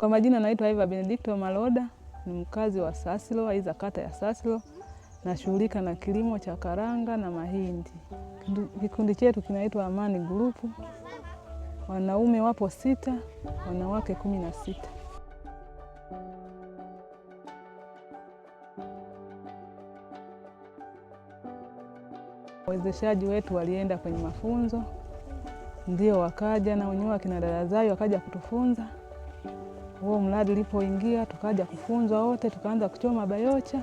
Kwa majina naitwa Eva Benedicto Maloda, ni mkazi wa Sasilo, aiza kata ya Sasilo. Nashughulika na kilimo cha karanga na mahindi. Kikundi chetu kinaitwa Amani Group. Wanaume wapo 6, wanawake 16. Wawezeshaji wetu walienda kwenye mafunzo, ndio wakaja na wenyewe kina dada zao wakaja kutufunza. Huo mradi ulipoingia tukaja kufunzwa wote, tukaanza kuchoma bayocha.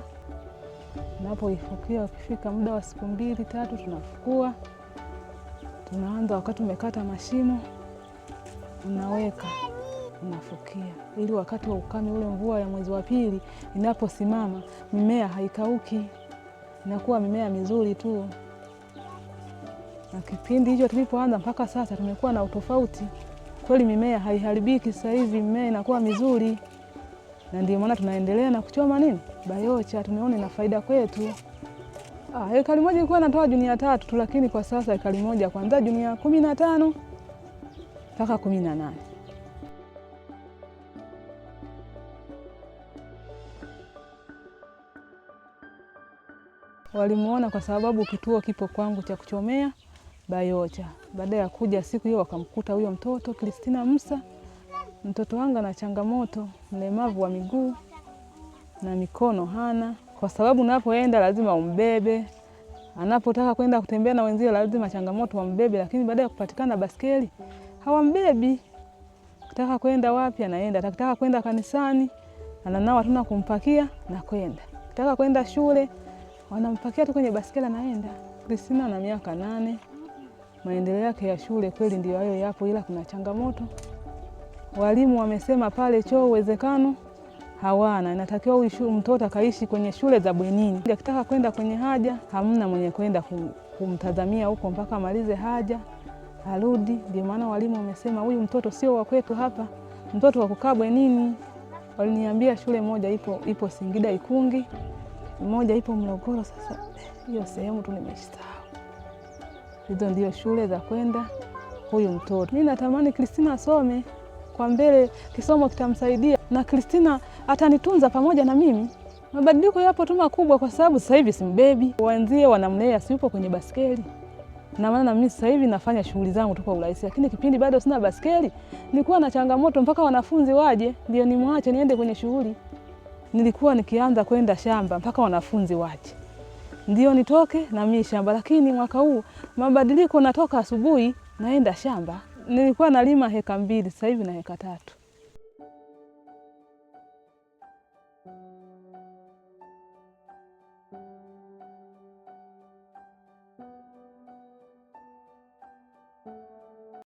Napoifukia ukifika muda wa siku 2-3 tunafukua. Tunaanza wakati umekata mashimo, unaweka, unafukia. Ili wakati wa ukame ule mvua ya mwezi wa pili inaposimama, mimea haikauki. Inakuwa mimea mizuri tu. Na kipindi hicho tulipoanza mpaka sasa tumekuwa na utofauti. Kweli mimea haiharibiki, sasa hivi mimea inakuwa mizuri. Na ndio maana tunaendelea na kuchoma nini? Bayocha, tumeona ina faida kwetu. Ekari moja ilikuwa inatoa junia 3 tu, lakini kwa sasa ekari moja kwanza junia 15 mpaka 18. Walimuona kwa sababu kituo kipo kwangu cha kuchomea bayocha. Baada ya kuja siku hiyo wakamkuta huyo mtoto Kristina Musa. Mtoto wangu ana changamoto, mlemavu wa miguu na mikono hana. Kwa sababu unapoenda lazima umbebe. Anapotaka kwenda kutembea na wenzio lazima changamoto wambebe, lakini baada ya kupatikana baskeli hawambebi. Akitaka kwenda wapi anaenda, akitaka kwenda kanisani ananawa tuna kumpakia na kwenda. Akitaka kwenda shule wanampakia tu kwenye baskeli anaenda. Kristina na miaka 8. Maendeleo yake ya shule kweli ndio hayo yapo, ila kuna changamoto. Walimu wamesema pale choo uwezekano hawana, inatakiwa huyu mtoto akaishi kwenye shule za bwenini. Akitaka kwenda kwenye haja hamna mwenye kwenda kumtazamia huko mpaka amalize haja arudi. Ndio maana walimu wamesema huyu mtoto sio wa kwetu hapa, mtoto wa kukaa bwenini. Waliniambia shule moja ipo Singida Ikungi, moja ipo Morogoro. Sasa hiyo sehemu tu nimesahau. Hizo ndio shule za kwenda huyu mtoto. Mimi natamani Kristina asome kwa mbele, kisomo kitamsaidia na Kristina atanitunza pamoja na mimi. Mabadiliko yapo tu makubwa kwa sababu sasa hivi simbebi. Wenzie wanamlea si yupo kwenye baskeli. Na maana mimi sasa hivi nafanya shughuli zangu tu kwa urahisi, lakini kipindi bado sina baskeli nilikuwa na changamoto mpaka wanafunzi waje ndio nimwache niende kwenye shughuli. Nilikuwa nikianza kwenda shamba mpaka wanafunzi waje ndio nitoke na mimi shamba, lakini mwaka huu mabadiliko, natoka asubuhi naenda shamba. Nilikuwa nalima heka 2, sasa hivi na heka 3.